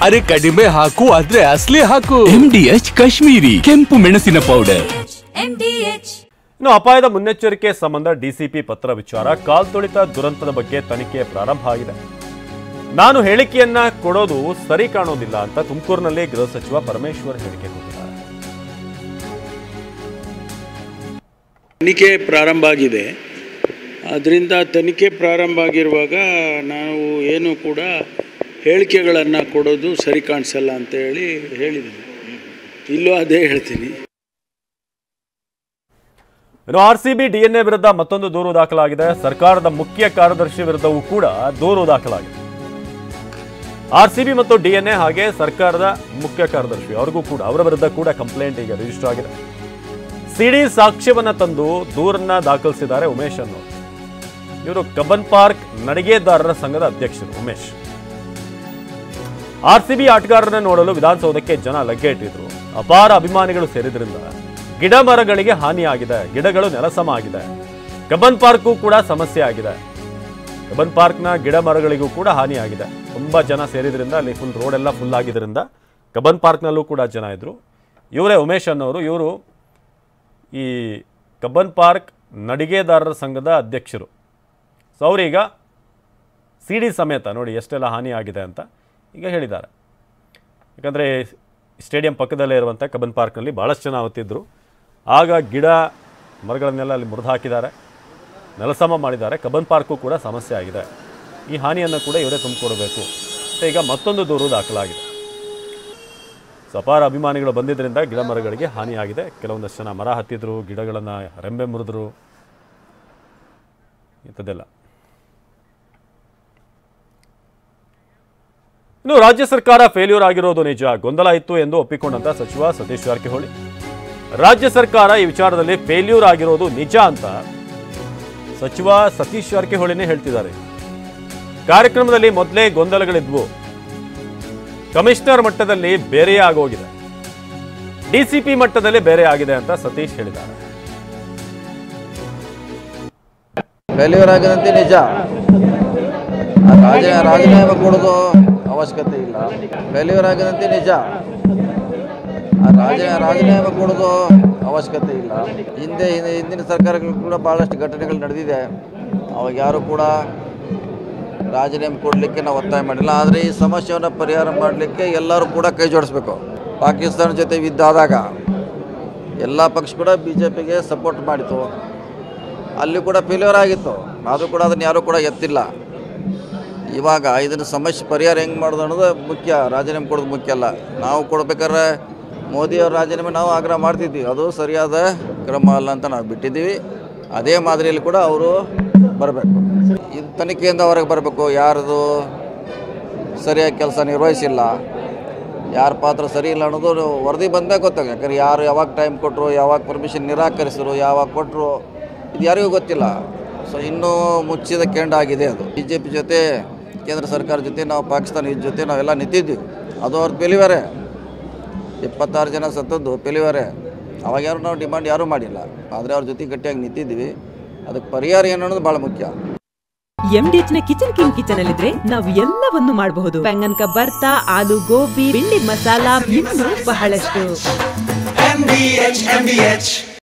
ಅರೆ ಕಡಿಮೆ ಹಾಕು ಆದ್ರೆ ಅಸಲಿ ಹಾಕು. MDH ಕಾಶ್ಮೀರಿ ಕೆಂಪು ಮೆಣಸಿನ ಪೌಡರ್. ಇನ್ನು ಅಪಾಯದ ಮುನ್ನೆಚ್ಚರಿಕೆ ಸಂಬಂಧ ಡಿಸಿಪಿ ಪತ್ರ ವಿಚಾರ ಕಾಲ್ತುಳಿತ ದುರಂತದ ಬಗ್ಗೆ ತನಿಖೆ ಪ್ರಾರಂಭ ಆಗಿದೆ. ನಾನು ಹೇಳಿಕೆಯನ್ನ ಕೊಡೋದು ಸರಿ ಕಾಣೋದಿಲ್ಲ ಅಂತ ತುಮಕೂರಿನಲ್ಲಿ ಗೃಹ ಸಚಿವ ಪರಮೇಶ್ವರ್ ಹೇಳಿಕೆ ಕೊಟ್ಟಿದ್ದಾರೆ. ತನಿಖೆ ಪ್ರಾರಂಭ ಆಗಿದೆ. ಅದರಿಂದ ತನಿಖೆ ಪ್ರಾರಂಭ ಆಗಿರುವಾಗ ನಾವು ಏನು ಕೂಡ ಹೇಳಿಕೆಗಳನ್ನು ಕೊಡೋದು ಸರಿ ಕಾಣಿಸಲ್ಲ ಅಂತ ಹೇಳಿದ್ದೀನಿ. ಇಲ್ಲೂ ಅದೇ ಹೇಳ್ತೀನಿ. ಇನ್ನು RCB DNA ವಿರುದ್ಧ ಮತ್ತೊಂದು ದೂರು ದಾಖಲಾಗಿದೆ. ಸರ್ಕಾರದ ಮುಖ್ಯ ಕಾರ್ಯದರ್ಶಿ ವಿರುದ್ಧವೂ ಕೂಡ ದೂರು ದಾಖಲಾಗಿದೆ. RCB ಮತ್ತು DNA ಹಾಗೆ ಸರ್ಕಾರದ ಮುಖ್ಯ ಕಾರ್ಯದರ್ಶಿ ಅವರಿಗೂ ಕೂಡ ಅವರ ವಿರುದ್ಧ ಕೂಡ ಕಂಪ್ಲೇಂಟ್ ಈಗ ರಿಜಿಸ್ಟರ್ ಆಗಿದೆ. ಸಿಡಿ ಸಾಕ್ಷ್ಯವನ್ನ ತಂದು ದೂರನ್ನ ದಾಖಲಿಸಿದ್ದಾರೆ ಉಮೇಶ್ ಅನ್ನೋರು. ಇವರು ಕಬ್ಬನ್ ಪಾರ್ಕ್ ನಡಿಗೆದಾರರ ಸಂಘದ ಅಧ್ಯಕ್ಷರು ಉಮೇಶ್. RCB ಆಟಗಾರರನ್ನ ನೋಡಲು ವಿಧಾನಸೌಧಕ್ಕೆ ಜನ ಲಗ್ಗೆ ಇಟ್ಟಿದ್ರು. ಅಪಾರ ಅಭಿಮಾನಿಗಳು ಸೇರಿದ್ರಿಂದ ಗಿಡ ಮರಗಳಿಗೆ ಹಾನಿಯಾಗಿದೆ, ಗಿಡಗಳು ನೆಲಸಮ ಆಗಿದೆ. ಕಬ್ಬನ್ ಪಾರ್ಕ್ಗೂ ಕೂಡ ಸಮಸ್ಯೆ ಆಗಿದೆ. ಕಬ್ಬನ್ ಪಾರ್ಕ್ನ ಗಿಡ ಮರಗಳಿಗೂ ಕೂಡ ಹಾನಿಯಾಗಿದೆ. ತುಂಬಾ ಜನ ಸೇರಿದ್ರಿಂದ ಅಲ್ಲಿ ಫುಲ್ ರೋಡ್ ಎಲ್ಲ ಫುಲ್ ಆಗಿದ್ರಿಂದ ಕಬ್ಬನ್ ಪಾರ್ಕ್ನಲ್ಲೂ ಕೂಡ ಜನ ಇದ್ರು. ಇವರೇ ಉಮೇಶ್ ಅನ್ನೋರು. ಇವರು ಈ ಕಬ್ಬನ್ ಪಾರ್ಕ್ ನಡಿಗೆದಾರರ ಸಂಘದ ಅಧ್ಯಕ್ಷರು. ಸೊ ಅವರೀಗ ಸಿಡಿ ಸಮೇತ ನೋಡಿ ಎಷ್ಟೆಲ್ಲ ಹಾನಿಯಾಗಿದೆ ಅಂತ ಈಗ ಹೇಳಿದ್ದಾರೆ. ಯಾಕಂದರೆ ಸ್ಟೇಡಿಯಂ ಪಕ್ಕದಲ್ಲೇ ಇರುವಂಥ ಕಬ್ಬನ್ ಪಾರ್ಕ್ನಲ್ಲಿ ಭಾಳಷ್ಟು ಜನ ಅವತ್ತಿದ್ದರು. ಆಗ ಗಿಡ ಮರಗಳನ್ನೆಲ್ಲ ಅಲ್ಲಿ ಮುರಿದು ಹಾಕಿದ್ದಾರೆ, ನೆಲಸಮ ಮಾಡಿದ್ದಾರೆ. ಕಬ್ಬನ್ ಪಾರ್ಕು ಕೂಡ ಸಮಸ್ಯೆ ಆಗಿದೆ. ಈ ಹಾನಿಯನ್ನು ಕೂಡ ಇವರೇ ತುಂಬಿಕೊಡಬೇಕು ಅಂತ ಈಗ ಮತ್ತೊಂದು ದೂರು ದಾಖಲಾಗಿದೆ. ಅಪಾರ ಅಭಿಮಾನಿಗಳು ಬಂದಿದ್ದರಿಂದ ಗಿಡ ಮರಗಳಿಗೆ ಹಾನಿಯಾಗಿದೆ. ಕೆಲವೊಂದಷ್ಟು ಜನ ಮರ ಹತ್ತಿದ್ರು, ಗಿಡಗಳನ್ನು ರೆಂಬೆ ಮುರಿದ್ರು, ಇಂಥದ್ದೆಲ್ಲ. ಇನ್ನು ರಾಜ್ಯ ಸರ್ಕಾರ ಫೇಲ್ಯೂರ್ ಆಗಿರೋದು ನಿಜ, ಗೊಂದಲ ಇತ್ತು ಎಂದು ಒಪ್ಪಿಕೊಂಡಂತ ಸಚಿವ ಸತೀಶ್ ಜಾರಕಿಹೊಳಿ. ರಾಜ್ಯ ಸರ್ಕಾರ ಈ ವಿಚಾರದಲ್ಲಿ ಫೇಲ್ಯೂರ್ ಆಗಿರೋದು ನಿಜ ಅಂತ ಸಚಿವ ಸತೀಶ್ ಜಾರಕಿಹೊಳಿನೇ ಹೇಳ್ತಿದ್ದಾರೆ. ಕಾರ್ಯಕ್ರಮದಲ್ಲಿ ಮೊದಲೇ ಗೊಂದಲಗಳಿದ್ವು, ಕಮಿಷನರ್ ಮಟ್ಟದಲ್ಲಿ ಬೇರೆಯೇ ಆಗೋಗಿದೆ, ಡಿಸಿಪಿ ಮಟ್ಟದಲ್ಲಿ ಬೇರೆ ಆಗಿದೆ ಅಂತ ಸತೀಶ್ ಹೇಳಿದ್ದಾರೆ. ಫೇಲ್ಯೂರ್ ಆಗಿದಂತೆ ನಿಜ, ರಾಜೀನಾಮೆ ಕೊಡೋದು ಅವಶ್ಯಕತೆ ಇಲ್ಲ. ಫೇಲ್ಯೂರ್ ಆಗಿದಂತೆ ನಿಜ, ರಾಜೀನಾಮೆ ಕೊಡೋದು ಅವಶ್ಯಕತೆ ಇಲ್ಲ. ಹಿಂದಿನ ಸರ್ಕಾರಗಳು ಕೂಡ ಭಾಳಷ್ಟು ಘಟನೆಗಳು ನಡೆದಿದೆ. ಅವಾಗ ಯಾರು ಕೂಡ ರಾಜೀನಾಮೆ ಕೊಡಲಿಕ್ಕೆ ನಾವು ಒತ್ತಾಯ ಮಾಡಿಲ್ಲ. ಆದರೆ ಈ ಸಮಸ್ಯೆಯನ್ನು ಪರಿಹಾರ ಮಾಡಲಿಕ್ಕೆ ಎಲ್ಲರೂ ಕೂಡ ಕೈ ಜೋಡಿಸ್ಬೇಕು. ಪಾಕಿಸ್ತಾನ ಜೊತೆ ಯುದ್ಧ ಆದಾಗ ಎಲ್ಲ ಪಕ್ಷ ಕೂಡ BJPಗೆ ಸಪೋರ್ಟ್ ಮಾಡಿತು. ಅಲ್ಲಿ ಕೂಡ ಫೇಲ್ಯೂರ್ ಆಗಿತ್ತು, ಆದರೂ ಕೂಡ ಅದನ್ನು ಯಾರೂ ಕೂಡ ಎತ್ತಿಲ್ಲ. ಇವಾಗ ಇದನ್ನು ಸಮಸ್ಯೆ ಪರಿಹಾರ ಹೆಂಗೆ ಮಾಡೋದು ಅನ್ನೋದು ಮುಖ್ಯ, ರಾಜೀನಾಮೆ ಕೊಡೋದು ಮುಖ್ಯ ಅಲ್ಲ. ನಾವು ಕೊಡ್ಬೇಕಾದ್ರೆ ಮೋದಿಯವ್ರ ರಾಜೀನಾಮೆ ನಾವು ಆಗ್ರಹ ಮಾಡ್ತಿದ್ವಿ, ಅದು ಸರಿಯಾದ ಕ್ರಮ ಅಲ್ಲ ಅಂತ ನಾವು ಬಿಟ್ಟಿದ್ದೀವಿ. ಅದೇ ಮಾದರಿಯಲ್ಲಿ ಕೂಡ ಅವರು ಬರಬೇಕು, ಇದು ತನಿಖೆಯಿಂದ ಹೊರಗೆ ಬರಬೇಕು. ಯಾರದು ಸರಿಯಾಗಿ ಕೆಲಸ ನಿರ್ವಹಿಸಿಲ್ಲ, ಯಾರ ಪಾತ್ರ ಸರಿ ಇಲ್ಲ ಅನ್ನೋದು ವರದಿ ಬಂದಾಗ ಗೊತ್ತಾಗ. ಯಾಕಂದ್ರೆ ಯಾರು ಯಾವಾಗ ಟೈಮ್ ಕೊಟ್ಟರು, ಯಾವಾಗ ಪರ್ಮಿಷನ್ ನಿರಾಕರಿಸಿದ್ರು, ಯಾವಾಗ ಕೊಟ್ಟರು, ಇದು ಯಾರಿಗೂ ಗೊತ್ತಿಲ್ಲ. ಸೊ ಇನ್ನೂ ಮುಚ್ಚಿದ ಕೆಂಡ ಆಗಿದೆ ಅದು. BJP ಜೊತೆ ಕೇಂದ್ರ ಸರ್ಕಾರ ಜೊತೆ ನಾವು ಪಾಕಿಸ್ತಾನ ಜೊತೆ ನಾವೆಲ್ಲ ನಿಂತಿದ್ವಿ. ಅದು ಅವ್ರ ಫೇಲ್ಯೂರೇ. 26 ಜನ ಸತ್ತದ್ದು ಫೇಲ್ಯೂರೇ. ಅವಾಗ ಯಾರು ನಾವು ಡಿಮಾಂಡ್ ಯಾರೂ ಮಾಡಿಲ್ಲ, ಆದರೆ ಅವ್ರ ಜೊತೆ ಗಟ್ಟಿಯಾಗಿ ನಿಂತಿದ್ವಿ. ಅದಕ್ಕೆ ಪರಿಹಾರ ಏನು ಅನ್ನೋದು ಭಾಳ ಮುಖ್ಯ. MDH ನ ಕಿಚನ್ ಅಲ್ಲಿದ್ರೆ ನಾವು ಎಲ್ಲವನ್ನು ಮಾಡಬಹುದು. ಬೆಂಗನ್ ಕಾ ಬರ್ತಾ, ಆಲೂ ಗೋಬಿ, ಬಿಂಡಿ ಮಸಾಲಾ, ಇನ್ನೂ ಬಹಳಷ್ಟು. MDH